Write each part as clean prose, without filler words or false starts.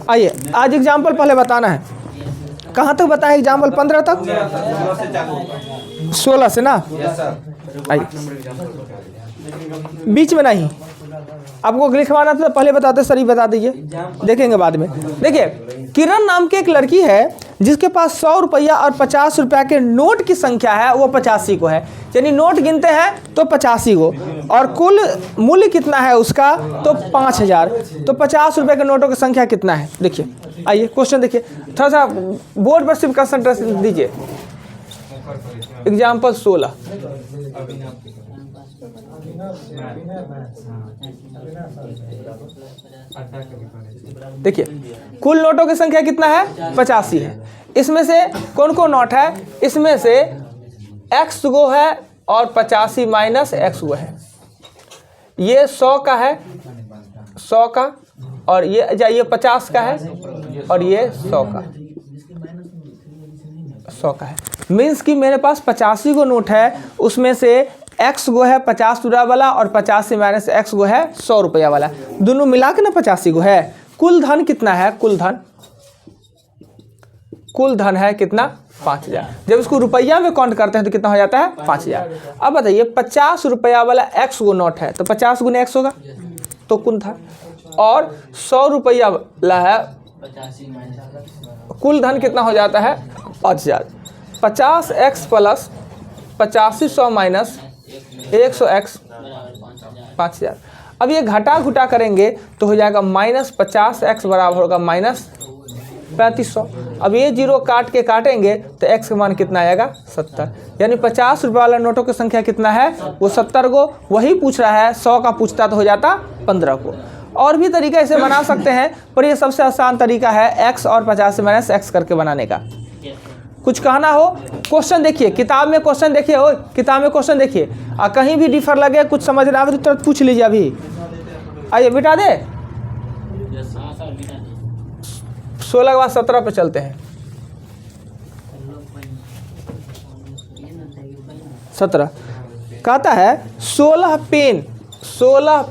आइए आज एग्जाम्पल पहले बताना है, कहाँ तक बताएं एग्जाम्पल? 15 तक, 16 से ना। आइए बीच में नहीं, आपको लिखवाना तो पहले बताते सर, ही बता दीजिए, देखेंगे बाद में। देखिए किरण नाम की एक लड़की है जिसके पास 100 रुपया और 50 रुपया के नोट की संख्या है, वो 85 को है। यानी नोट गिनते हैं तो 85 को, और कुल मूल्य कितना है उसका, तो 5000। तो 50 रुपये के नोटों की संख्या कितना है? देखिए आइए क्वेश्चन देखिए, थोड़ा सा बोर्ड पर सिर्फ कंसंट्रेशन दीजिए। एग्जाम्पल 16, देखिए कुल नोटों की संख्या कितना है? 85 है। इसमें से कौन कौन नोट है? इसमें से x गो है और 85 माइनस x गो है। ये 100 का है, 100 का, और ये 50 का है, और ये 100 का, 100 का है। मीन्स कि मेरे पास 85 गो नोट है, उसमें से x गो है 50 रुपया वाला और 85 माइनस x गो है 100 रुपया वाला, दोनों मिला के ना 85 गो है। कुल धन कितना है? कुल धन है कितना? 5000। जब इसको रुपया में काउंट करते हैं तो कितना हो जाता है? 5000। अब बताइए 50 रुपया वाला x गो नोट है तो 50 गुने x होगा, तो कुल धन, और 100 रुपया वाला है, कुल धन कितना हो जाता है? 5000। 50x plus 85 100 minus 100x 5000। अब ये घटा घुटा करेंगे तो हो जाएगा माइनस 50x बराबर होगा माइनस 3500। अब ये जीरो काट के काटेंगे तो x का मान कितना आएगा? 70। यानी 50 रुपये वाला नोटों की संख्या कितना है? वो 70 को। वही पूछ रहा है, 100 का पूछता तो हो जाता 15 को। और भी तरीका इसे बना सकते हैं, पर ये सबसे आसान तरीका है x और 50 माइनस x करके बनाने का। कुछ कहना हो? क्वेश्चन देखिए, किताब में क्वेश्चन देखिए, हो किताब में क्वेश्चन देखिए, और कहीं भी डिफर लगे, कुछ समझ ना आवे तो तुरंत पूछ लीजिए अभी। आइए मिटा दे, 16 के बाद 17 पे चलते हैं। 17 कहता है 16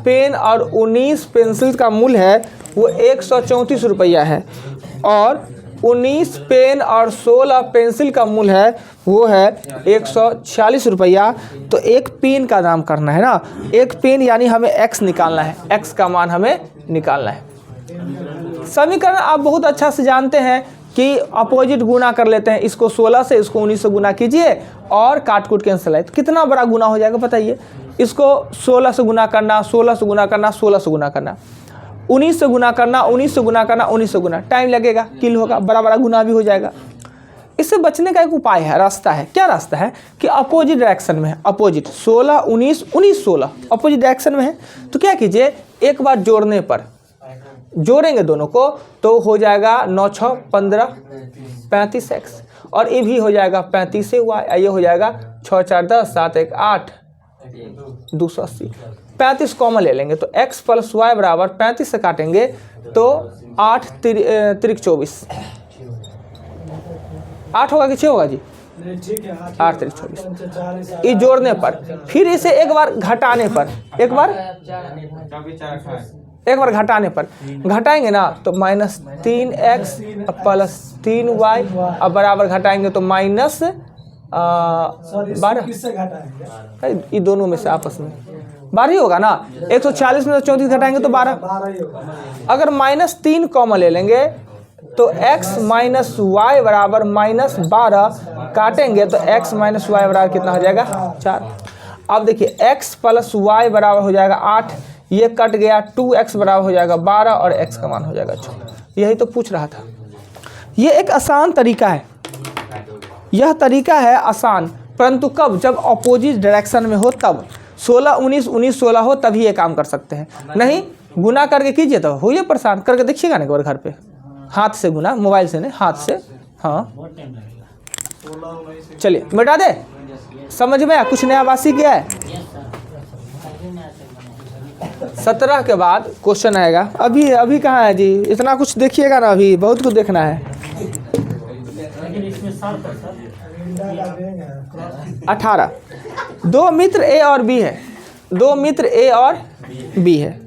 पेन और 19 पेंसिल का मूल्य है वो 134 रुपया है, और 19 पेन और 16 पेंसिल का मूल्य है वो है 146 रुपया। तो एक पेन का दाम करना है ना, एक पेन यानी हमें x निकालना है, x का मान हमें निकालना है। समीकरण आप बहुत अच्छा से जानते हैं कि अपोजिट गुना कर लेते हैं, इसको 16 से इसको 19 से गुना कीजिए और काट कूट कैंसिल है, तो कितना बड़ा गुना हो जाएगा बताइए। इसको 16 से गुना करना, 16 से गुना करना, 16 से गुना करना, 19 से गुना करना, 19 से गुना करना, 19 से गुना, टाइम लगेगा, किल होगा, बड़ा बड़ा गुना भी हो जाएगा। इससे बचने का एक उपाय है, रास्ता है। क्या रास्ता है? कि अपोजिट डायरेक्शन में है, अपोजिट 16 19 19 16 अपोजिट डायरेक्शन में है। तो क्या कीजिए, एक बार जोड़ने पर, जोड़ेंगे दोनों को तो हो जाएगा 9 6 15 35x, और ये भी हो जाएगा 35 से y, ये हो जाएगा 6 4 10 7 1 8 280। 35 कॉमन ले लेंगे तो x प्लस वाई बराबर 35 से काटेंगे तो 8 3 24, 8 होगा कि 6 होगा जी? 8 3 24। ये जोड़ने पर, फिर इसे एक बार घटाने पर, एक बार घटाने पर, घटाएंगे ना तो माइनस 3x प्लस 3y, अब बराबर घटाएंगे तो माइनस 12। ये दोनों में से आपस में 12 ही होगा ना। 140 में 34 घटाएंगे तो 12। अगर माइनस 3 कॉमन ले लेंगे तो x माइनस वाई बराबर माइनस 12, काटेंगे तो x माइनस वाई बराबर कितना हो जाएगा? 4। अब देखिए x प्लस वाई बराबर हो जाएगा 8, ये कट गया, 2x बराबर हो जाएगा 12 और x का मान हो जाएगा 6। यही तो पूछ रहा था। ये एक आसान तरीका है, यह तरीका है आसान, परंतु कब? जब अपोजिट डायरेक्शन में हो तब। 16 19 19 16 हो तभी ये काम कर सकते हैं, नहीं गुना करके कीजिए तो होइए परेशान। करके देखिएगा ना एक बार घर पे, हाथ से गुना, मोबाइल से नहीं, हाथ से। हाँ चलिए मिटा दे, समझ में आया? कुछ नया बासी किया है? 17 के बाद क्वेश्चन आएगा। अभी कहाँ है जी? इतना कुछ देखिएगा ना, अभी बहुत कुछ देखना है। 18 दो मित्र ए और बी है, दो मित्र ए और बी है।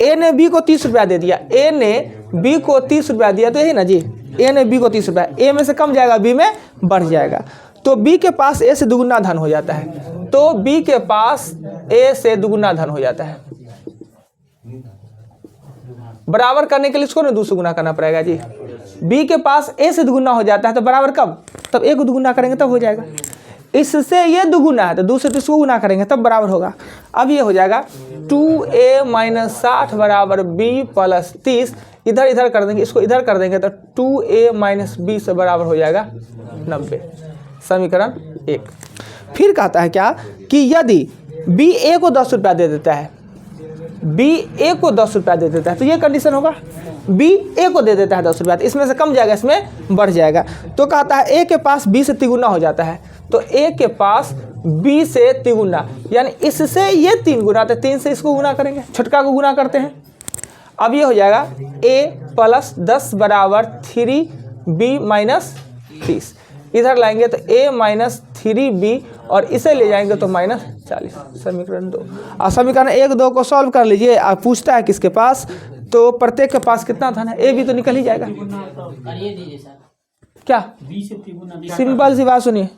ए ने बी को 30 रुपया दे दिया, ए ने बी को 30 रुपया दिया, तो यही ना जी, ए ने बी को 30 रुपया, ए में से कम जाएगा, बी में बढ़ जाएगा, तो बी के पास ए से दुगुना धन हो जाता है, तो बी के पास ए से दुगुना धन हो जाता है। बराबर करने के लिए इसको ना 2 से गुना करना पड़ेगा जी। बी के पास ए से दुगुना हो जाता है, तो बराबर कब, तब ए को दुगुना करेंगे तब हो जाएगा। इससे ये दुगुना है तो 2 से इसको गुना करेंगे तब बराबर होगा। अब ये हो जाएगा 2a - 60 बराबर b + 30, इधर इधर कर देंगे, इसको इधर कर देंगे तो 2a - b से बराबर हो जाएगा 90, समीकरण 1। फिर कहता है क्या कि यदि b a को 10 रुपया दे देता है, b a को 10 रुपया दे देता है, तो ये कंडीशन होगा, b a को दे देता है 10 रुपया, तो इसमें से कम जाएगा, इसमें बढ़ जाएगा, तो कहता है a के पास b से तिगुना हो जाता है, तो a के पास b से तिगुना, यानी इससे ये 3 गुना, तो 3 से इसको गुना करेंगे, छोटका को गुना करते हैं। अब ये हो जाएगा a + 10 बराबर 3b - 30, इधर लाएंगे तो a - 3b और इसे ले जाएंगे तो -40, समीकरण 2। और समीकरण 1, 2 को सॉल्व कर लीजिए। आप पूछता है किसके पास, तो प्रत्येक के पास कितना धन है, ए भी तो निकल ही जाएगा। क्या सिंपल सी बात सुनिए,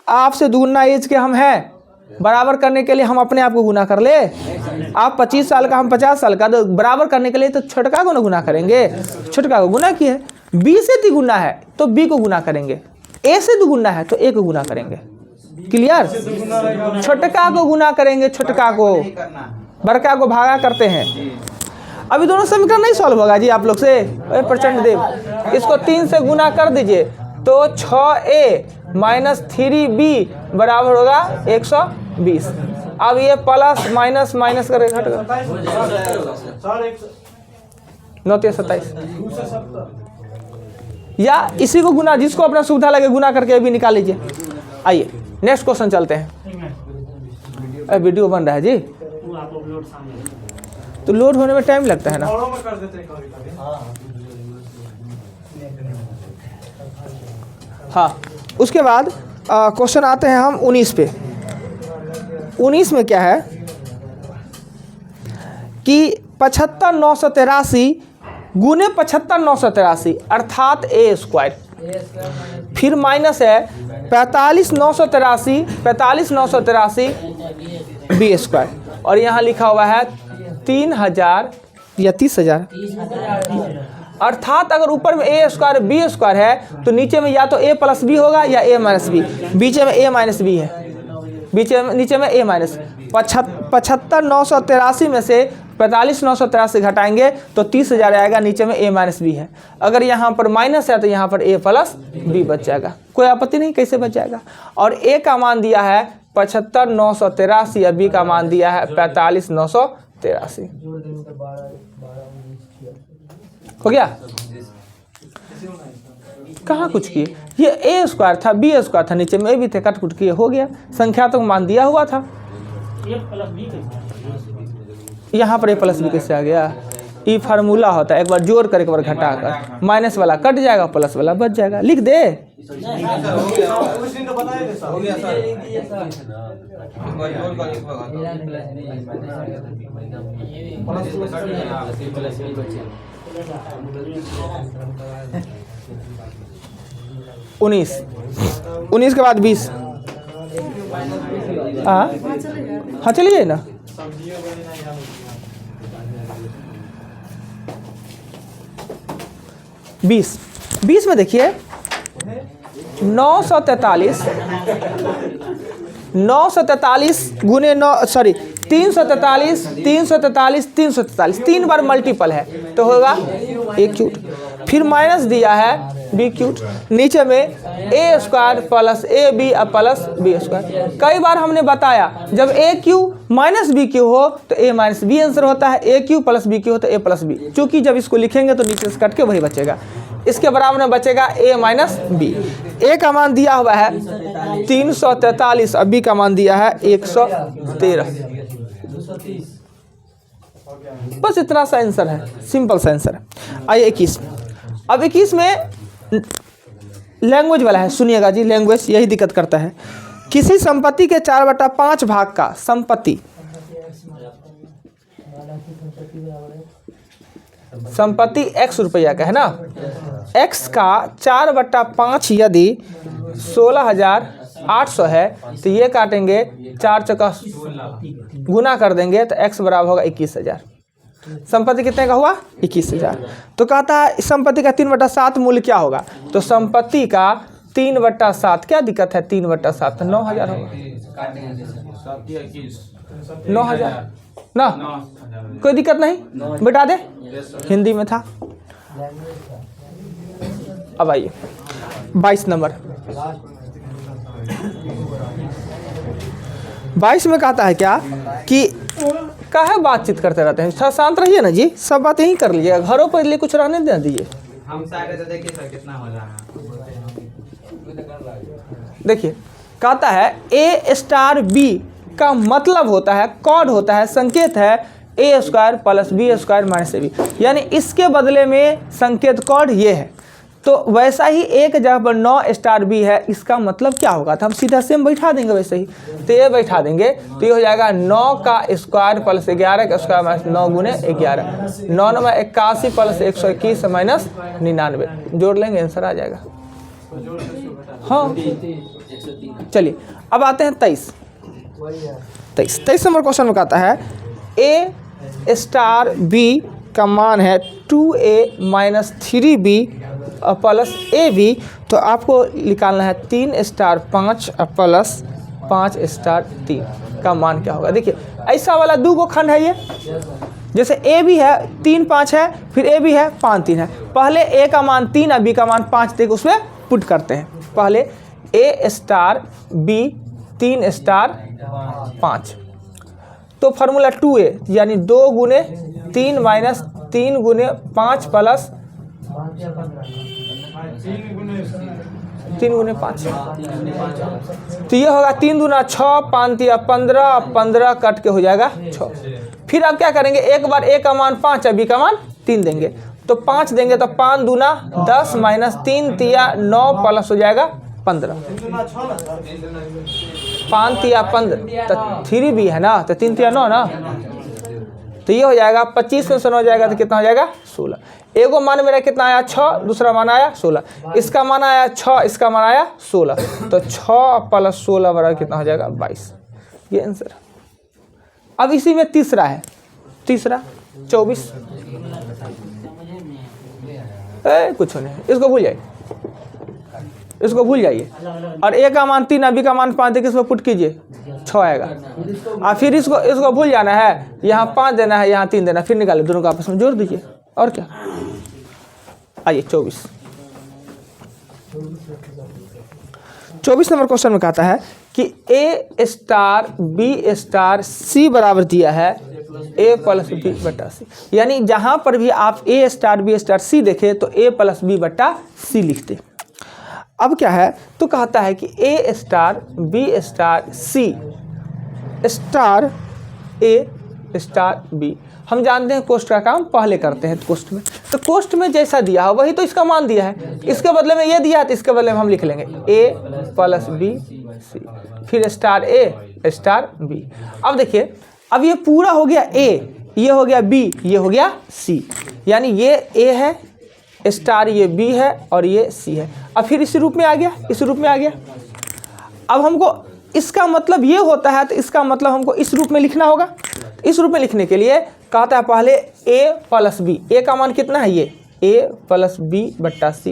आपसे दुगुना एज के हम हैं, बराबर करने के लिए हम अपने आप को गुना कर ले। आप 25 साल का, हम 50 साल का, तो बराबर करने के लिए तो छोटका को ना गुना करेंगे, छोटका को गुना किए, बी से तिगुना है तो बी को गुना करेंगे, ए से दुगुना है तो ए को गुना करेंगे, क्लियर। छोटका को गुना करेंगे, छोटका को, बड़का को भागा करते हैं। अभी दोनों समीकरण नहीं सॉल्व होगा जी आप लोग से, प्रचंड देव, इसको 3 से गुना कर दीजिए तो 6a - 3b बराबर होगा 120। अब ये प्लस माइनस माइनस करके घट गया 9 × 27, या इसी को गुना, जिसको अपना सुविधा लगे गुना करके भी निकाल लीजिए। आइए नेक्स्ट क्वेश्चन चलते हैं। वीडियो बन रहा है जी, तो लोड होने में टाइम लगता है ना। हाँ, उसके बाद क्वेश्चन आते हैं हम 19 पे। 19 में क्या है कि 75,983 गुने 75,983 अर्थात a², फिर माइनस है 45,983 b², और यहाँ लिखा हुआ है 3,000 या 30,000, अर्थात अगर ऊपर में a² b² है तो नीचे में या तो a + b होगा या a - b, बीच में a - b है, नीचे में a - 75,983 में से 45,983 घटाएंगे तो 30,000 आएगा, नीचे में a - b है। अगर यहाँ पर माइनस है तो यहाँ पर a + b बच जाएगा, कोई आपत्ति नहीं, कैसे बच जाएगा। और a का मान दिया है 75,983 या b का मान दिया है 45,983, हो गया। कहाँ कुछ किए, ये a² था, b² था, नीचे में a भी थे, कट कुट किए, हो गया। संख्या तो मान दिया हुआ था, यहाँ पर a + b कैसे आ गया, ई फार्मूला होता है, एक बार जोड़ कर एक बार घटा कर, माइनस वाला कट जाएगा, प्लस वाला बच जाएगा, लिख दे। उन्नीस के बाद 20। हाँ चलिए ना। बीस में देखिए 943 गुने 343 3 बार मल्टीपल है तो होगा a³, फिर माइनस दिया है b³, नीचे में a² + ab + b²। कई बार हमने बताया जब a³ - b³ हो तो a - b आंसर होता है, a³ + b³ हो तो a + b, चूंकि जब इसको लिखेंगे तो नीचे से कट के वही बचेगा, इसके बराबर में बचेगा a - b। a का मान दिया हुआ है 343 और b का मान दिया है 113, बस इतना सा आंसर है, सिंपल सा आंसर है। आइए 21। अब 21 में लैंग्वेज वाला है, सुनिएगा जी, लैंग्वेज यही दिक्कत करता है। किसी संपत्ति के 4/5 भाग का संपत्ति संपत्ति x रुपया का है ना, x का 4/5 यदि 16,800 है तो ये काटेंगे 4 चौका गुना कर देंगे तो x बराबर होगा 21,000। संपत्ति कितने का हुआ 21,000। तो कहता है संपत्ति का 3/7 मूल्य क्या होगा, तो संपत्ति का 3/7 क्या दिक्कत है, 3/7 तो 9,000 होगा, 9,000 ना, कोई दिक्कत नहीं, बिठा दे, हिंदी में था। अब आइए 22 नंबर, 22 में कहता है क्या कि काहे बातचीत करते रहते हैं, शांत रहिए ना जी, सब बात यहीं कर लीजिए, घरों पर लिए कुछ रहने दे दीजिए। हम सारे तो देखिए सर कितना हो रहा है। देखिए कहता है a स्टार b का मतलब होता है, कोड होता है, संकेत है a square plus b square minus ab, यानी इसके बदले में संकेत कोड ये है। तो वैसा ही एक जगह पर 9 स्टार b है, इसका मतलब क्या होगा, तो हम सीधा सेम बैठा देंगे वैसे ही, तो ये बैठा देंगे तो ये हो जाएगा 9 का स्क्वायर प्लस 11 का स्क्वायर माइनस 9 गुने 11, 9 9 81 प्लस 121 माइनस 99, जोड़ लेंगे आंसर आ जाएगा। हाँ चलिए अब आते हैं 23 नंबर क्वेश्चन में कहता है a स्टार b का मान है 2a minus 3b plus ab, तो आपको निकालना है 3 स्टार 5 प्लस 5 स्टार 3 का मान क्या होगा। देखिए ऐसा वाला 2 गो खंड है, ये जैसे a भी है 3 5 है, फिर a भी है 5 3 है, पहले a का मान 3 और b का मान 5 देख उसमें पुट करते हैं। पहले a स्टार b 3 स्टार 5, तो फार्मूला 2a यानी 2 गुने 3 माइनस 3 गुने 5 प्लस 3 गुने 5, तो ये होगा 3 दूना 6, 5 तिया 15, 15 कट के हो जाएगा 6। फिर आप क्या करेंगे, एक बार a का मान 5 और b का मान 3 देंगे, तो 5 देंगे तो 5 दूना 10 माइनस 3 तिया 9 प्लस हो जाएगा 15, 5 तिया 15 तो 3b है ना, तो 3 तिया 9 ना, तो ये हो जाएगा 25 में से 9 जाएगा तो कितना हो जाएगा 16। एगो मान मेरा कितना आया 6, दूसरा मान आया 16, इसका मान आया 6, इसका मान आया 16, तो 6 प्लस 16 बराबर कितना हो जाएगा 22, ये आंसर। अब इसी में तीसरा है, तीसरा 24, कुछ नहीं, इसको भूल जाइए, इसको भूल जाइए, और a का मान 3 और b का मान 5 देखिए इसमें पुट कीजिए 6 आएगा, और फिर इसको भूल जाना है, यहाँ 5 देना है, यहाँ 3 देना है, फिर निकाले दोनों को आपस में जोड़ दीजिए, और क्या। आइए 24 नंबर क्वेश्चन में कहता है कि a star b star c बराबर दिया है a प्लस b बटा c, यानी जहाँ पर भी आप a star b star c देखें तो a प्लस b बटा c लिखते। अब क्या है, तो कहता है कि a star b star c star a star b, हम जानते हैं कोष्ट का काम पहले करते हैं कोष्ट में, तो कोष्ट में जैसा दिया है वही तो इसका मान दिया है, इसके बदले में ये दिया है तो इसके बदले में हम लिख लेंगे a प्लस b c, फिर स्टार a स्टार b। अब देखिए अब ये पूरा हो गया a, ये हो गया b, ये हो गया c, यानी ये a है स्टार, ये b है और ये c है। अब फिर इस रूप में आ गया, इस रूप में आ गया। अब हमको इसका मतलब ये होता है, तो इसका मतलब हमको इस रूप में लिखना होगा। इस रूप में लिखने के लिए कहता है पहले a प्लस b, a का मान कितना है ये a प्लस b बट्टा c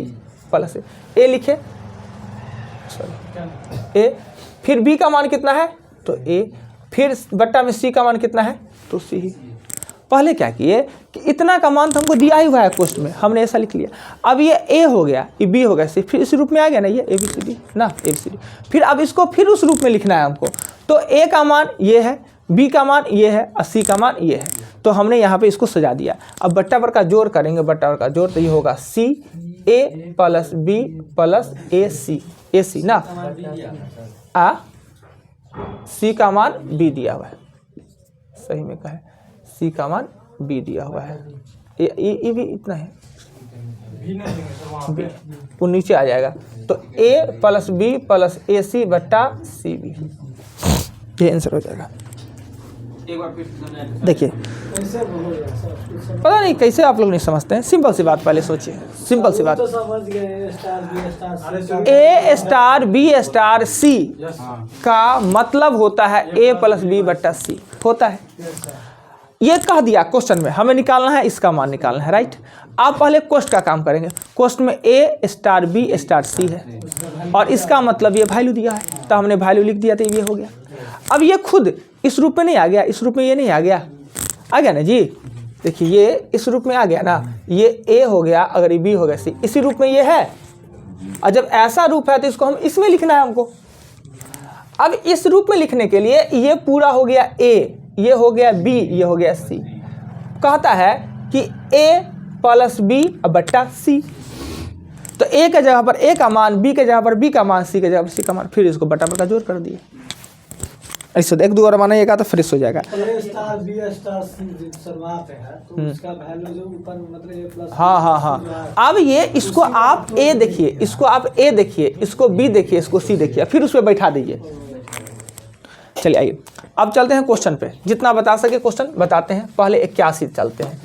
प्लस a लिखे, सॉरी a, फिर b का मान कितना है तो a, फिर बट्टा में c का मान कितना है तो c ही। पहले क्या किए कि इतना का मान तो हमको दिया ही हुआ है क्वेश्चन में, हमने ऐसा लिख लिया। अब ये a हो गया, ये b हो गया, c, फिर इस रूप में आ गया ना ये a b c d ना, a b c d, फिर अब इसको फिर उस रूप में लिखना है हमको। तो a का मान ये है, b का मान ये है और c का मान ये है, तो हमने यहाँ पे इसको सजा दिया। अब बट्टा पर का जोड़ करेंगे, बट्टा पर का जोड़, तो ये होगा c a plus b plus a c ना, आ c का मान b दिया हुआ है, सही में कहे c का मान b दिया हुआ है, ये भी इतना है b, वो नीचे आ जाएगा, तो a plus b plus ac बट्टा c b, ये आंसर हो जाएगा। एक बार फिर सुनिए। देखिए कैसे बोलोगे सर? पता नहीं कैसे आप लोग नहीं समझते हैं। सिंपल सी बात पहले सोचिए, सिंपल सी बात। तो समझ गए स्टार बी स्टार सी ए स्टार बी स्टार सी हाँ का मतलब होता है ए प्लस बी बट्टा सी होता है। ये कह दिया क्वेश्चन में, हमें निकालना है, इसका मान निकालना है, राइट। आप पहले कोष्ट का काम करेंगे। कोष्ट में ए स्टार बी स्टार सी है और इसका मतलब ये वैल्यू दिया है, तो हमने वैल्यू लिख दिया, तो ये हो गया। अब ये खुद इस रूप में नहीं आ गया, इस रूप में ये नहीं आ गया ना जी। देखिए ये इस रूप में आ गया ना, ये ए हो गया, अगर ये बी हो गया सी, इसी रूप में ये है। और जब ऐसा रूप है तो इसको हम इसमें लिखना है हमको। अब इस रूप में लिखने के लिए ये पूरा हो गया ए, ये हो गया बी, ये हो गया सी। कहता है कि ए प्लस बी बट्टा सी। तो ए के जगह पर ए का मान, बी के जगह पर बी का मान, सी के जगह पर सी का मान, फिर इसको बटा बटा जोड़ कर दिए। ऐसे एक दो और मानेगा तो फ्रेश हो जाएगा। ए star B star c sir वहाँ पे है, तो उसका वैल्यू जो ऊपर मतलब ए प्लस हाँ। अब ये इसको आप ए देखिए, इसको आप ए देखिए, इसको बी देखिए, इसको सी देखिए, फिर उस पर बैठा दीजिए। चलिए आइए अब चलते हैं क्वेश्चन पे। जितना बता सके क्वेश्चन बताते हैं। पहले 81 चलते हैं,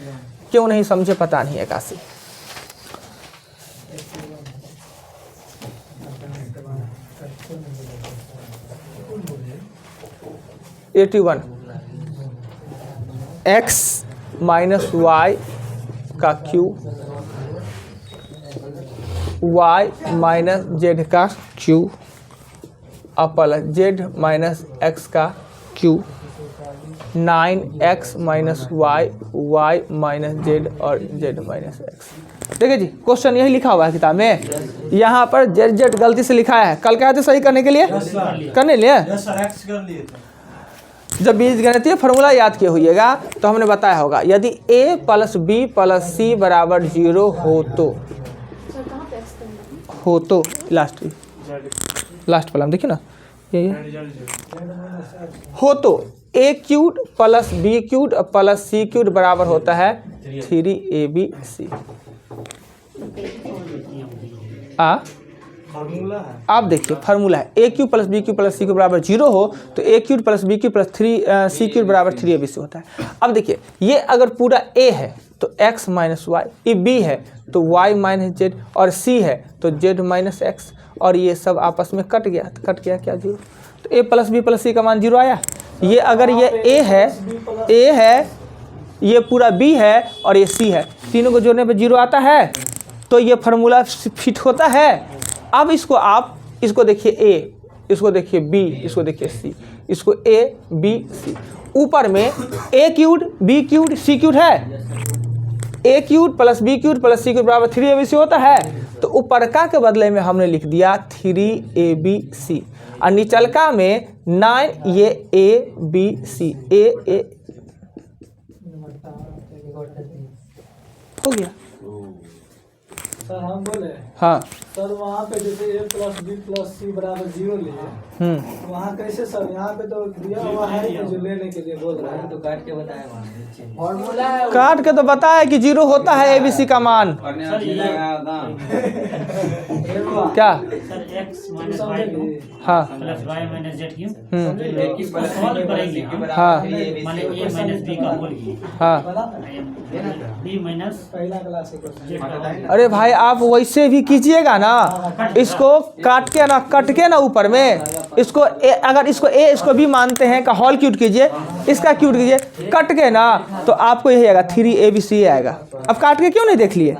क्यों नहीं समझे पता नहीं। 81 81 x माइनस वाई का क्यूब, y माइनस जेड का क्यूब और प्लस जेड माइनस एक्स का cube, 9x minus Y, Y minus Z और जेड माइनस एक्स। देखिए जी क्वेश्चन यही लिखा हुआ है किताब में। यहाँ पर जेड जेड गलती से लिखा है, कल क्या थे सही करने के लिए, करने लिए जब बीजगणितीय फार्मूला याद किए होइएगा तो हमने बताया होगा, यदि a प्लस बी प्लस सी बराबर 0 हो तो लास्ट वाला हम देखिए ना, ये हो तो a cube plus B cube plus C cube बराबर होता है 3abc। आप देखिए फार्मूला है, A cube plus B cube plus C cube बराबर 0 हो तो A cube plus B cube plus C cube बराबर 3abc होता है। अब देखिए ये अगर पूरा ए है तो x माइनस वाई, ये बी है तो y माइनस जेड और सी है तो z माइनस एक्स, और ये सब आपस में कट गया, तो कट गया क्या 0, तो a plus B plus C का मान 0 आया। ये अगर ये a है, ये पूरा b है और ये c है, तीनों को जोड़ने पे 0 आता है, तो ये फार्मूला फिट होता है। अब इसको आप इसको देखिए a, इसको देखिए b, इसको देखिए c, इसको a b c, ऊपर में a cube b cube c cube है, a cube plus b cube plus c cube बराबर 3abc होता है, तो ऊपरका के बदले में हमने लिख दिया 3abc और निचलका में 9 ये abc a हो गया। सर हम बोले हाँ सर वहाँ पे जैसे ए प्लस बी प्लस सी बराबर 0 लिए, तो वहाँ कैसे सर, यहाँ पे तो दिया हुआ है कि जो लेने के लिए बोल रहा है, तो काट के बताया फॉर्मूला है, काट के तो बताया कि 0 होता है abc का मान। क्या सर x माइनस वाई हाँ plus Y minus Z cube हाँ माने a माइनस b का होल क्यूब हाँ। b माइनस पहला क्लास के क्वेश्चन। अरे भाई आप वैसे भी कीजिएगा ना, इसको काट के ना, कट के ना ऊपर में इसको अगर इसको a इसको b मानते हैं का होल क्यूब कीजिए, इसका क्यूब कीजिए, कट के ना तो आपको यही आएगा 3abc आएगा। अब काट के क्यों नहीं देख लिए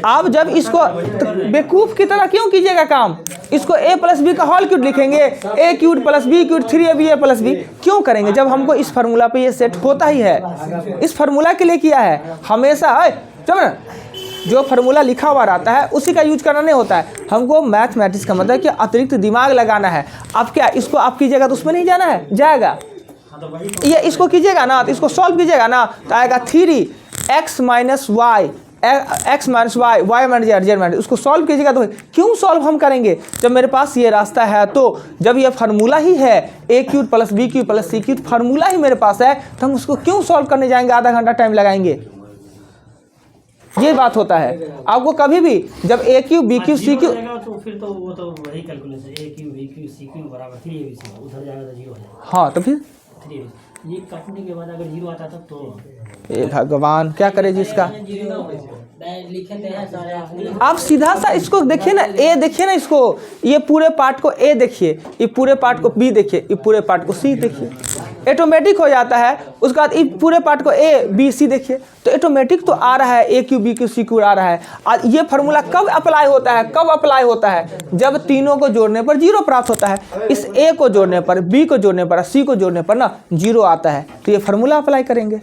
आप, जब इसको बेवकूफ की तरह क्यों कीजिएगा काम, इसको a प्लस बी का होल क्यूब लिखेंगे, a cube plus B cube 3ab plus B क्यों करेंगे जब हमको इस फार्मूला पे ये सेट होता ही है। इस फार्मूला के लिए किया है हमेशा है, जब ना जो फार्मूला लिखा हुआ रहता है उसी का यूज करना नहीं होता है। हमको मैथमेटिक्स का मतलब कि अतिरिक्त दिमाग लगाना है। अब क्या इसको आप कीजिएगा तो उसमें नहीं जाना है, जाएगा, ये इसको कीजिएगा ना तो इसको सॉल्व कीजिएगा ना तो आएगा 3x minus Y, X minus Y, Y minus Z minus, उसको सॉल्व कीजिएगा तो क्यों सॉल्व हम करेंगे जब मेरे पास ये रास्ता है। तो जब ये फार्मूला ही है A cube plus B cube plus C cube, formula ही मेरे पास है, तो हम उसको क्यों सॉल्व करने जाएंगे, आधा घंटा टाइम लगाएंगे। ये बात होता है। आपको कभी भी जब ए cube B cube C cube, तो फिर तो वही calculation a cube b cube c cube बराबर 3abc उधर जाएगा तो 0 हो जाएगा। हाँ तो फिर 3। ये काटने के बाद अगर 0 आता तब तो ए भगवान, क्या करे जी इसका। लिखे थे सारे आप सीधा सा इसको देखिए ना, ए देखिए ना इसको, ये पूरे पार्ट को ए देखिए, ये पूरे पार्ट को बी देखिए, ये पूरे पार्ट को सी देखिए, ऑटोमेटिक हो जाता है। उसके बाद इस पूरे पार्ट को ए बी सी देखिए, तो ऑटोमेटिक तो आ रहा है, A cube B cube C cube आ रहा है। और ये फार्मूला कब अप्लाई होता है, कब अप्लाई होता है, जब तीनों को जोड़ने पर 0 प्राप्त होता है। इस ए को जोड़ने पर, बी को जोड़ने पर, सी को जोड़ने पर ना 0 आता है, तो ये फार्मूला अप्लाई करेंगे।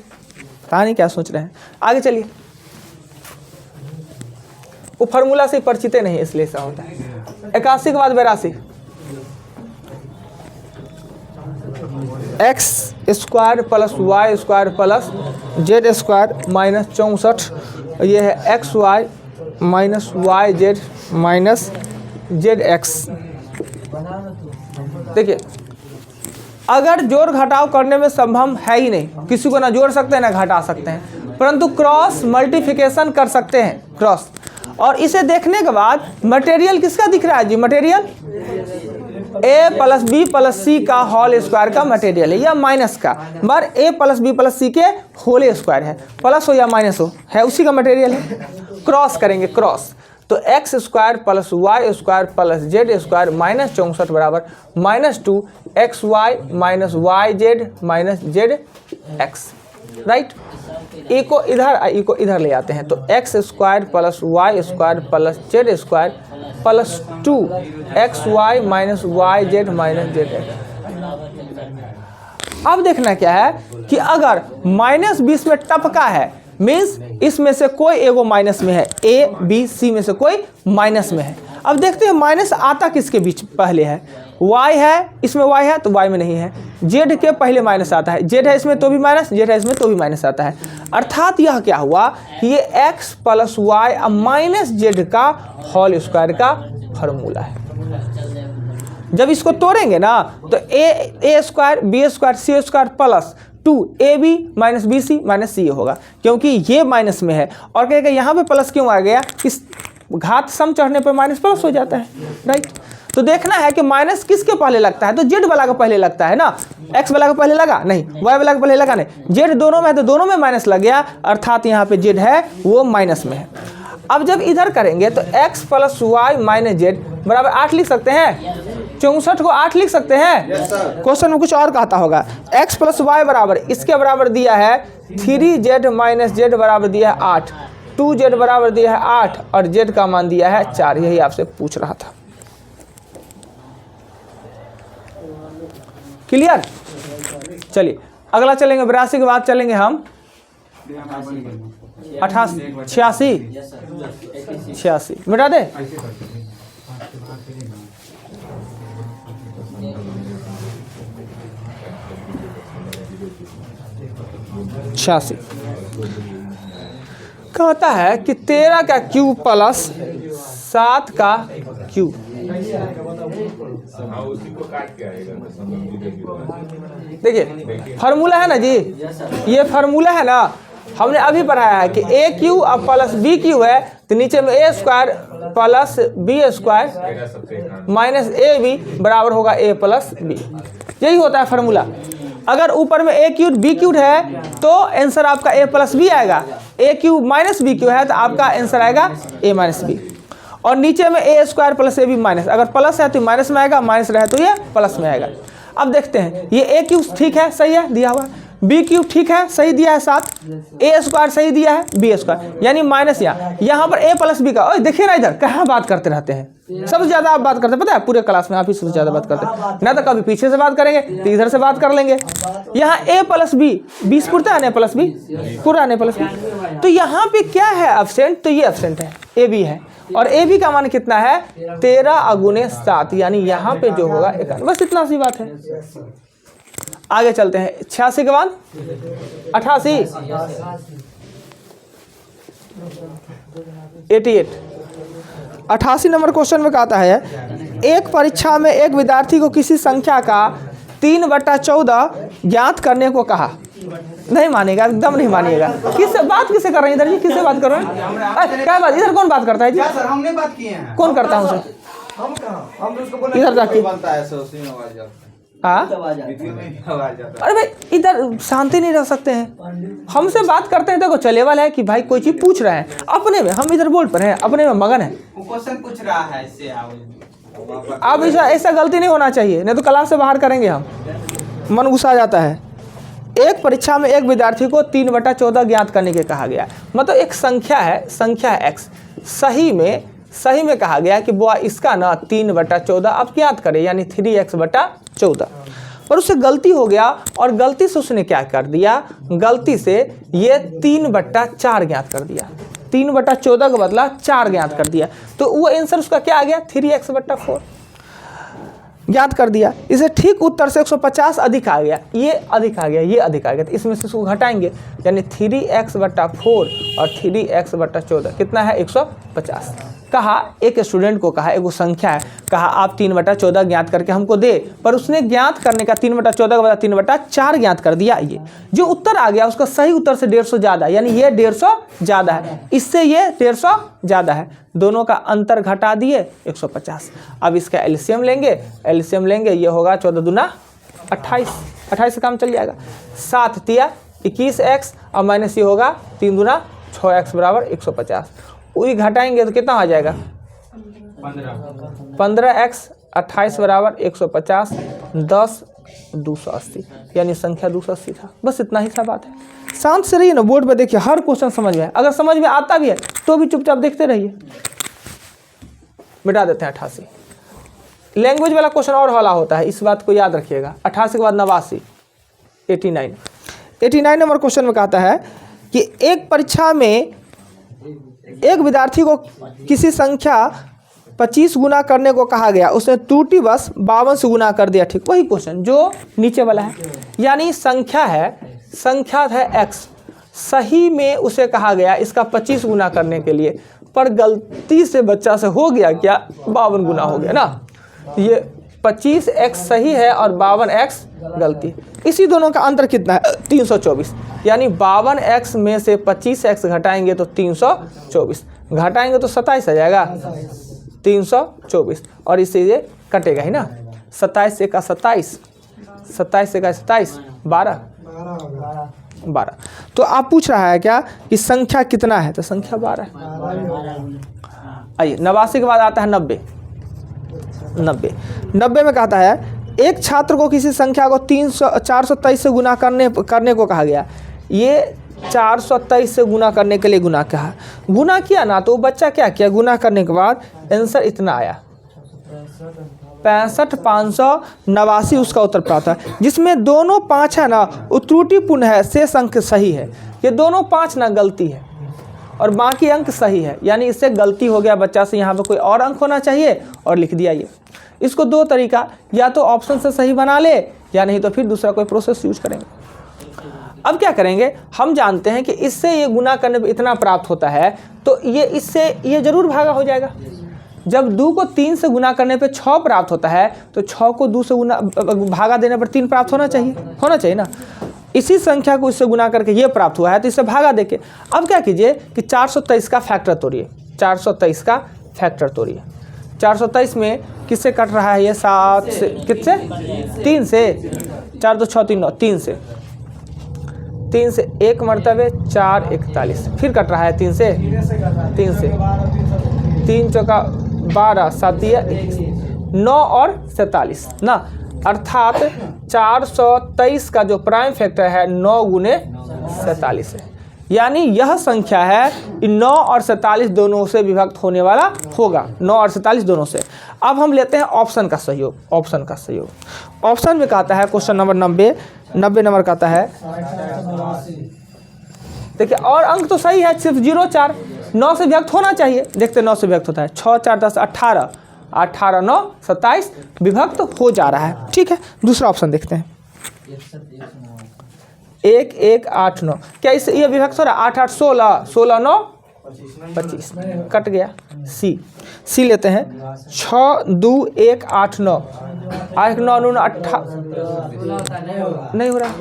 कहानी क्या सोच रहे हैं, आगे चलिए। वो फार्मूला से परिचित नहीं, इसलिए ऐसा होता है। 81 के बाद 82, X square plus Y square plus Z square minus 64, ये है X Y minus Y Z minus Z X. देखिए, अगर जोड़ घटाव करने में संभव है ही नहीं, किसी को ना जोड़ सकते हैं ना घटा सकते हैं, परंतु क्रॉस मल्टीप्लिकेशन कर सकते हैं, क्रॉस। और इसे देखने के बाद मटेरियल किसका दिख रहा है जी, material A plus B plus C का होल स्क्वायर का मटेरियल है, या माइनस का, बार A plus B plus C के होल स्क्वायर है, प्लस हो या माइनस हो, है उसी का मटेरियल है। क्रॉस करेंगे, क्रॉस, तो x square plus Y square plus Z square minus 64 बराबर -2 x Y minus Y Z minus Z x, right. A को इधर ले आते हैं, तो x square plus Y square plus Z square plus 2 x Y minus Y Z minus Z x. अब देखना क्या है कि अगर -20 में टपका है, मीन्स इसमें से कोई एगो माइनस में है, ए बी सी में से कोई माइनस में है। अब देखते हैं माइनस आता किसके बीच पहले है, y है, इसमें y है तो y में नहीं है, z के पहले माइनस आता है, z है इसमें तो भी माइनस, z है इसमें तो भी माइनस आता है। अर्थात यह क्या हुआ कि ये x plus Y minus Z का होल स्क्वायर का फॉर्मूला है। जब इसको तोड़ेंगे ना तो A square B square C square plus 2 A B minus B C minus C होगा, क्योंकि ये माइनस में है। और कहेगा यहाँ पे प्लस क्यों आ गया, इस घात सम चढ़ने पर माइनस प्लस हो जाता है, राइट। तो देखना है कि माइनस किसके पहले लगता है, तो जेड वाला का पहले लगता है ना, एक्स वाला का पहले लगा नहीं, वाई वाला का पहले लगा नहीं, जेड दोनों में है तो दोनों में माइनस लग गया, अर्थात यहाँ पे जेड है वो माइनस में है। अब जब इधर करेंगे तो x plus Y minus Z बराबर 8 लिख सकते हैं, 64 को 8 लिख सकते हैं। क्वेश्चन में कुछ और कहता होगा, x प्लस वाई बराबर इसके बराबर दिया है 3z माइनस जेड बराबर दिया है 8, 2z बराबर दिया है 8 और z का मान दिया है 4। यही आपसे पूछ रहा था, क्लियर। चलिए अगला चलेंगे, 82 के बाद चलेंगे हम 86 मिटा दे। छियासी कहता है कि 13 का क्यूब प्लस 7 का क्यूब। देखिए फार्मूला है ना जी, ये फार्मूला है ना, हमने अभी पढ़ाया है कि ए क्यू अब प्लस बी क्यू है तो नीचे में A square plus B square minus A B बराबर होगा ए प्लस बी। यही होता है फार्मूला। अगर ऊपर में ए क्यूब बी क्यूब है तो आंसर आपका ए प्लस बी आएगा, ए क्यूब माइनस बी क्यू है तो आपका आंसर आएगा ए माइनस बी, और नीचे में A square plus A B minus, अगर प्लस है तो माइनस में आएगा, माइनस रहे तो ये प्लस में आएगा। अब देखते हैं, ये ए क्यूब ठीक है, सही है दिया हुआ, बी क्यूब ठीक है, सही दिया है 7, ए स्क्वायर सही दिया है, बी स्क्वायर यानी माइनस यहाँ पर ए प्लस बी का। ओए देखिए ना, इधर कहाँ बात करते रहते हैं, सबसे ज्यादा आप बात करते हैं, पता है पूरे क्लास में आप ही सबसे ज्यादा बात करते हैं ना, तो कभी पीछे से बात करेंगे तो इधर से बात कर लेंगे। यहाँ ए प्लस बी, बीस पुरता है प्लस बी पूरा नहीं प्लस बी, तो यहाँ पे क्या है एब्सेंट, तो ये एब्सेंट है, ए बी है, और ए बी का मान कितना है 13 × 7 यानी यहाँ पे जो होगा 51। बस इतना सी बात है। आगे चलते हैं 86 के बाद 88 88 नंबर क्वेश्चन में कहता है, एक परीक्षा में एक विद्यार्थी को किसी संख्या का 3/14 ज्ञात करने को कहा। नहीं मानेगा, एकदम नहीं मानिएगा। किससे बात किससे कर रहे हैं इधर जी, किससे बात कर रहे हैं, क्या बात, इधर कौन बात करता है जी, सर हमने बात किए हैं, कौन करता है उसे, हम कहाँ, हम उसको बोले इधर जाके हाँ अरे भाई इधर शांति नहीं रह सकते हैं, हमसे बात करते हैं। देखो चले वाला है कि भाई कोई चीज पूछ रहे हैं अपने में, हम इधर बोल पर हैं, अपने में मगन है। वो क्वेश्चन पूछ रहा है इससे अब ऐसा गलती नहीं होना चाहिए, नहीं तो क्लास से बाहर करेंगे हम, मन गुस्सा जाता है। एक परीक्षा में एक विद्यार्थी को 3/14 ज्ञात करने के कहा गया, मतलब एक संख्या है, संख्या है x, सही में कहा गया कि वो इसका ना 3/14 आप ज्ञात करें, यानी 3x/14। पर उससे गलती हो गया और गलती से उसने क्या कर दिया, गलती से ये 3/4 ज्ञात कर दिया, 3/14 का बदला 4 ज्ञात कर दिया, तो वो आंसर उसका क्या आ गया 3x/4 ज्ञात कर दिया। इसे ठीक उत्तर से 150 अधिक आ गया, ये अधिक आ गया, ये अधिक आ गया, तो इसमें से इसको घटाएंगे, यानी 3x/4 और 3x/14 कितना है 150। कहा एक स्टूडेंट को कहा, एक संख्या है, कहा आप 3/14 ज्ञात करके हमको दे, पर उसने ज्ञात करने का 3/14 का बदला 3/4 ज्ञात कर दिया। ये जो उत्तर आ गया उसका सही उत्तर से 150 ज़्यादा, यानी ये 150 ज़्यादा है, इससे ये 150 ज़्यादा है, दोनों का अंतर घटा दिए 150। अब इसका एलसीएम लेंगे, ये होगा 14 दूना 28, 28 से काम चल जाएगा, 7 तिया 21x और माइनस ये होगा 3 दूना 6x बराबर 150। वही घटाएंगे तो कितना आ जाएगा 15x 28 बराबर 150, 10 280, यानी संख्या 280 था। बस इतना ही सा बात है। शांत से रहिए ना, बोर्ड पे देखिए हर क्वेश्चन समझ में, अगर समझ में आता भी है तो भी चुपचाप देखते रहिए। मिटा देते हैं 88। लैंग्वेज वाला क्वेश्चन और हौला होता है, इस बात को याद रखिएगा। 88 के बाद 89, 89 नंबर क्वेश्चन में कहता है कि एक परीक्षा में एक विद्यार्थी को किसी संख्या 25 गुना करने को कहा गया, उसने त्रुटि बस 52 से गुना कर दिया। ठीक वही क्वेश्चन जो नीचे वाला है, यानी संख्या है x, सही में उसे कहा गया इसका 25 गुना करने के लिए, पर गलती से बच्चा से हो गया क्या 52 गुना हो गया ना। ये 25x सही है और 52x गलती, इसी दोनों का अंतर कितना है 324, यानी 52x में से 25x घटाएंगे तो 324, घटाएंगे तो 27 आ जाएगा 324, और इससे ये कटेगा ही ना, 27 से का 27, 27 से का 27, 12। तो आप पूछ रहा है क्या कि संख्या कितना है, तो संख्या 12 है। आइए 89 के बाद आता है 90 में कहता है एक छात्र को किसी संख्या को 423 से गुना करने को कहा गया। ये 423 से गुना करने के लिए गुना कहा, गुना किया ना, तो बच्चा क्या किया, गुना करने के बाद आंसर इतना आया 65,589 उसका उत्तर प्राप्त है, जिसमें दोनों 5 है ना वो त्रुटिपूर्ण है, शेष अंक सही है। ये दोनों 5 ना गलती है और बाकी अंक सही है, यानी इससे गलती हो गया बच्चा से, यहाँ पे कोई और अंक होना चाहिए और लिख दिया। ये इसको दो तरीका, या तो ऑप्शन से सही बना ले या नहीं तो फिर दूसरा कोई प्रोसेस यूज करेंगे। अब क्या करेंगे, हम जानते हैं कि इससे ये गुना करने पे इतना प्राप्त होता है, तो ये इससे ये जरूर भागा हो जाएगा। जब 2 को 3 से गुना करने पे 6 प्राप्त होता है, तो 6 को 2 से गुना भागा देने पर 3 प्राप्त होना चाहिए ना। इसी संख्या को इससे गुना करके ये प्राप्त हुआ है, तो इससे भागा देके अब क्या कीजिए कि 423 का फैक्टर तोड़िए, 423 का फैक्टर तोड़िए। 423 में किससे कट रहा है, ये 7 से, किससे 3 से, 4 2 6 3 9, 3 से 1 मरतबे 4 41, फिर कट रहा है 3 से 3 चौका 12 7 21, 9 और 47 ना, अर्थात 423 का जो प्राइम फैक्टर है 9 गुने 47 है, यानी यह संख्या है 9 और 47 दोनों से विभक्त होने वाला होगा, 9 और 47 दोनों से। अब हम लेते हैं ऑप्शन का सहयोग। ऑप्शन में कहता है क्वेश्चन नंबर 90 नंबर कहता है, देखिए और अंक तो सही है, सिर्फ 0 4 9 से विभक्त होना चाहिए। देखते 9 से विभक्त होता है, 6 4 10 18, 18 9 27 विभक्त हो जा रहा है। ठीक है, दूसरा ऑप्शन देखते हैं, 1 1 8 9, क्या इससे ये विभक्त हो रहा है, 8 8 16, 16 9 25, कट गया। सी लेते हैं, 6 2 1 8 9, 8 9 9 18 नहीं हो रहा,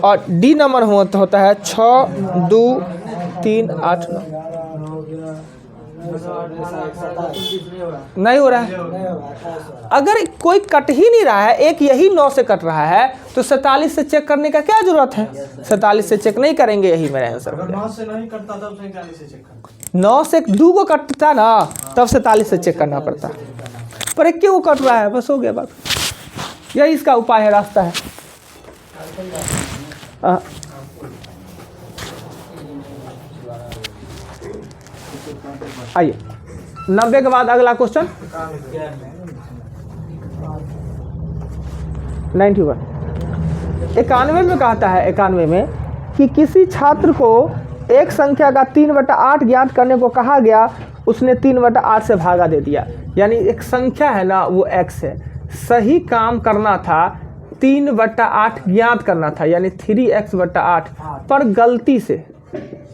और डी नंबर होता है 6 2 3 8 9, नहीं हो रहा है। अगर कोई कट ही नहीं रहा है, एक यही 9 से कट रहा है, तो 47 से चेक करने का क्या जरूरत है? 47 से चेक नहीं करेंगे, यही मेरा आंसर हो 9 से नहीं कटता तब 47 से चेक करना। 9 से 2 को कटता ना, तब 47 से चेक करना पड़ता, पर एक को कट रहा है, बस हो गया बात। यही इसका उपाय है, रास्ता है। आइए 90 के बाद अगला क्वेश्चन 91। 91 में कहता है, 91 में कि किसी छात्र को एक संख्या का 3/8 ज्ञात करने को कहा गया, उसने 3/8 से भागा दे दिया। यानी एक संख्या है ना, वो x है, सही काम करना था, 3/8 ज्ञात करना था, यानी 3x/8, पर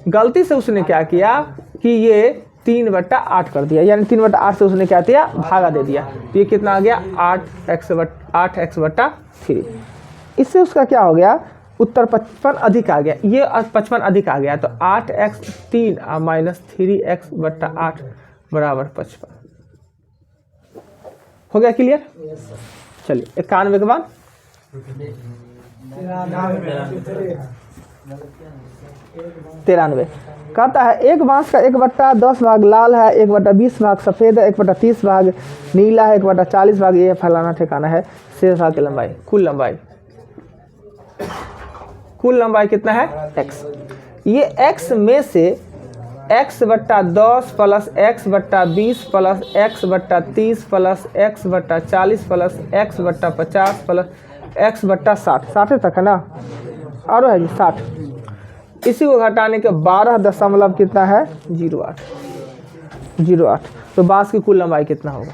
गलती से उसने क्या किया कि ये 3/8 कर दिया, यानी 3/8 से उसने क्या किया, भागा दे दिया। तो ये कितना आ गया, 8x/3। इससे उसका क्या हो गया, उत्तर 55 अधिक आ गया, ये 55 अधिक आ गया, तो 8x3 माइनस 3x/8 बराबर 55 हो गया। क्लियर? चलिए 91 के बाद 93 कहता है, एक बांस का 1/10 भाग लाल है, 1/20 भाग सफ़ेद है, 1/30 भाग नीला है, 1/40 भाग ये फलाना ठिकाना है। शेष भाग की लंबाई, कुल लंबाई कितना है, x। ये x में से x/10 plus x/20 plus x/30 plus x/40 plus x/50 plus x/60, 60 तक है ना, और है जी 60। इसी को घटाने के 12 दशमलव कितना है, 08। तो बांस की कुल लंबाई कितना होगा?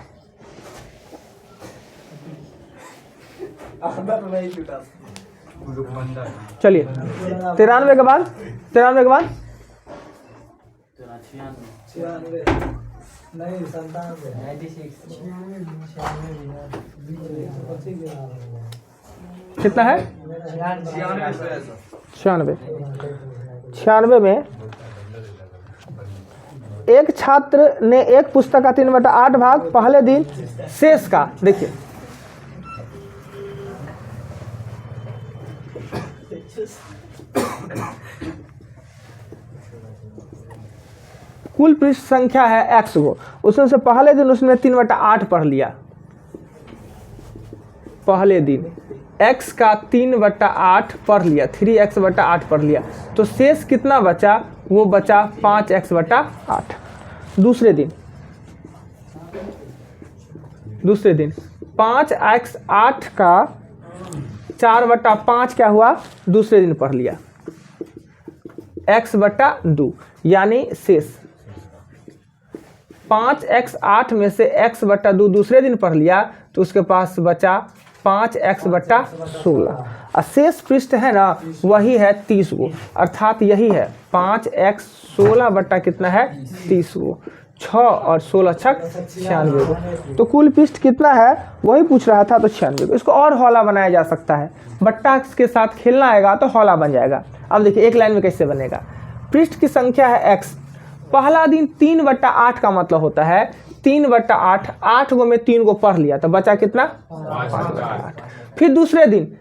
चलिए 93 के बाद 96 कितना है, 96 में एक छात्र ने एक पुस्तक का 3/8 भाग पहले दिन, शेष का देखिए, कुल पृष्ठ संख्या है x को, उसमें से पहले दिन उसने 3/8 पढ़ लिया, पहले दिन x का 3/8 पढ़ लिया, 3x/8 पढ़ लिया, तो शेष कितना बचा, वो बचा 5x/8। दूसरे दिन 5x8 का 4/5 क्या हुआ, दूसरे दिन पढ़ लिया, x/2, यानी शेष 5x8 में से x/2 दूसरे दिन पढ़ लिया, तो उसके पास बचा 5x/16। और शेष पृष्ठ है ना, वही है 30 गो, अर्थात यही है 5x16 कितना है, 30 गो, 6 और 16 छक 96 गो। तो कुल पृष्ठ कितना है वही पूछ रहा था, तो 96 गो। इसको और हौला बनाया जा सकता है, बट्टा के साथ खेलना आएगा तो हौला बन जाएगा। अब देखिए एक लाइन में कैसे बनेगा, पृष्ठ की संख्या है x, पहला दिन 3/8 का मतलब होता है 3/8, 8 गो में 3 गो पढ़ लिया, तो बचा कितना, 5/8। फिर दूसरे दिन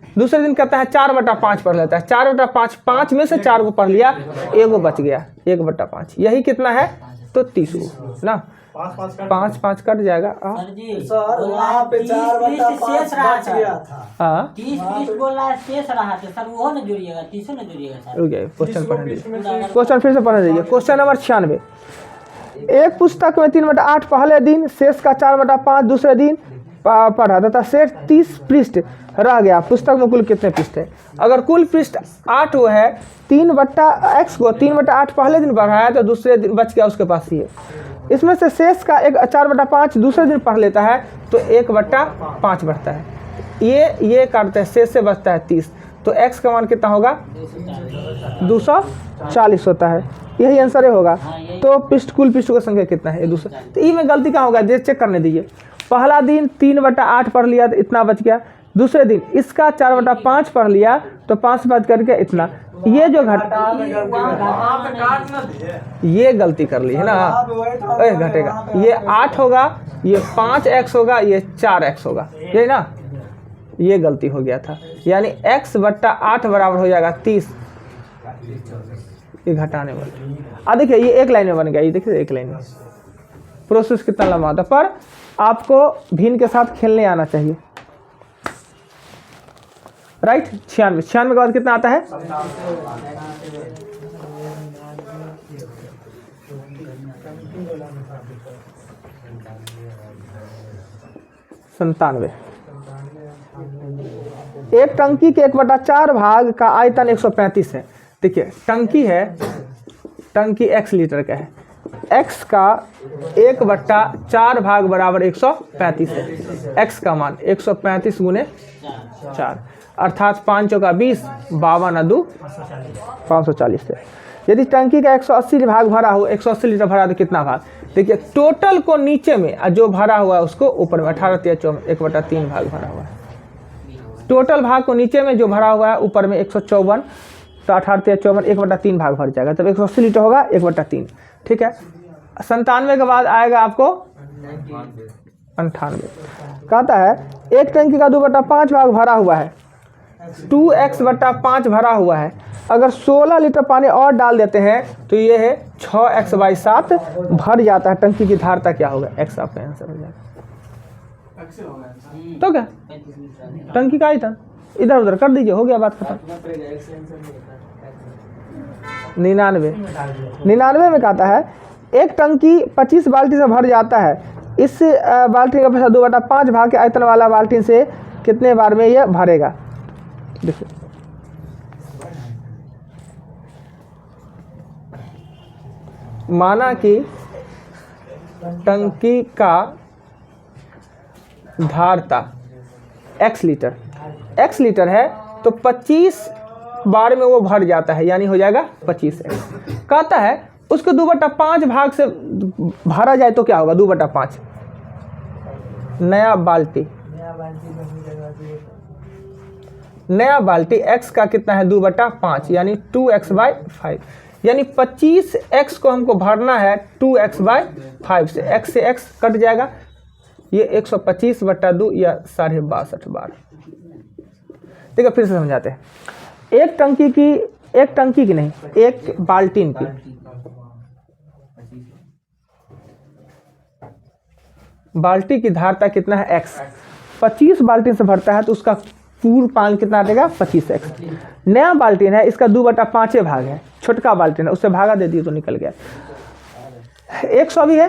कहता है 4/5 पढ़ लेता है, 4/5, 5 में से 4 गो पढ़ लिया, 1 गो बच गया, 1/5, यही कितना है, तो 30 गो ना, 5 कट जाएगा। सर वहाँ पे 4/5 बच गया था। 30 पृष्ठ बोल रहा है, शेष रहा था सर, वो न जुड़िएगा, 30 न जुड़िएगा सर। रुक जाइए, क्वेश्चन पढ़ने दीजिए, क्वेश्चन फिर से पढ़ने दीजिए। क्वेश्चन नंबर 96, एक पुस्तक में 3/8 पहले दिन, शेष का 4/5 दूसरे दिन पढ़ा तथा शेष 30 पृष्ठ रह गया। पुस्तक में कुल कितने पृष्ठ है? अगर कुल पृष्ठ 8 वो है, 3/x को 3/8 पहले दिन पढ़ा है, तो दूसरे दिन बच गया उसके पास ये, इसमें से शेष का 4/5 दूसरे दिन पढ़ लेता है, तो 1/5 बढ़ता है, ये काटते हैं, शेष से बचता है 30, तो x का मान कितना होगा, 240 होता है, यही आंसर होगा। तो कुल पृष्ठ का संख्या कितना है, 200। तो ई में गलती कहाँ होगा, चेक करने दीजिए। पहला दिन 3/8 पढ़ लिया तो इतना बच गया, दूसरे दिन इसका 4/5 पढ़ लिया तो 5 से बात करके इतना, ये जो ये गलती कर ली है ना, घटेगा, ये 8 होगा, ये 5x होगा, ये 4x होगा, ये ना, ये गलती हो गया था, यानी x/8 बराबर हो जाएगा 30, ये घटाने वाला। देखिए ये एक लाइन में बन गया, ये देखिए एक लाइन में। प्रोसेस कितना लंबा होता है, पर आपको भिन्न के साथ खेलने आना चाहिए, राइट। 96 के बाद कितना आता है, 97। एक टंकी के 1/4 भाग का आयतन 135 है। देखिए टंकी है, टंकी x लीटर का है, x का 1/4 भाग बराबर 135 है। x का मान 135 गुने 4 अर्थात 5 चौका 20, 52 2 540 है। यदि टंकी का 180 भाग भरा हो, 180 लीटर भरा तो कितना भाग, देखिए टोटल को नीचे में और जो भरा हुआ है उसको ऊपर में 18 3 24 1/3 भाग भरा हुआ है। टोटल भाग को नीचे में जो भरा हुआ है ऊपर में 154, तो 18 3 24 1/3 भाग भर जाएगा, तब 180 लीटर होगा 1/3, ठीक है। 97 के बाद आएगा आपको 98। कहता है एक टंकी का 2/5 भाग भरा हुआ है, 2x/5 भरा हुआ है, अगर 16 लीटर पानी और डाल देते हैं तो ये है 6x/7 भर जाता है। टंकी की धारता क्या होगा, x आपका आंसर हो जाएगा। तो क्या टंकी का आयतन इधर उधर कर दीजिए, हो गया बात खत्म। 99 में कहता है एक टंकी 25 बाल्टी से भर जाता है, इस बाल्टी का पैसा 2/5 भाग के आयतन वाला बाल्टी से कितने बार में ये भरेगा। देखिए माना कि टंकी का धारता x लीटर है, तो 25 बार में वो भर जाता है, यानी हो जाएगा 25x। कहता है उसको 2/5 भाग से भरा जाए तो क्या होगा, 2/5 नया बाल्टी x का कितना है 2/5, यानी 2x/5, यानी 25x को हमको भरना है 2x/5 से, x से x कट जाएगा, ये 125/2 या 62.5 बार। ठीक है, फिर से समझाते हैं। एक टंकी की नहीं, एक बाल्टीन की, बाल्टी की धारता कितना है x, 25 बाल्टीन से भरता है तो उसका पूर्ण पानी कितना देगा 25x। नया बाल्टीन है, इसका 2/5 भाग है, छोटका बाल्टीन है, उससे भागा दे दिए तो निकल गया। 100 भी है,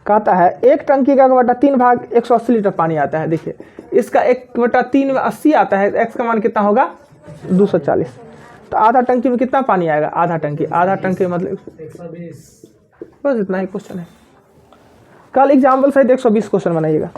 कहता है एक टंकी का 1/3 भाग 180 लीटर पानी आता है। देखिए इसका 1/3 में 80 आता है, x का मान कितना होगा 240, तो आधा टंकी में कितना पानी आएगा, आधा टंकी मतलब 120। बस इतना ही क्वेश्चन है। कल एग्जाम्पल सहित 120 क्वेश्चन बनाइएगा।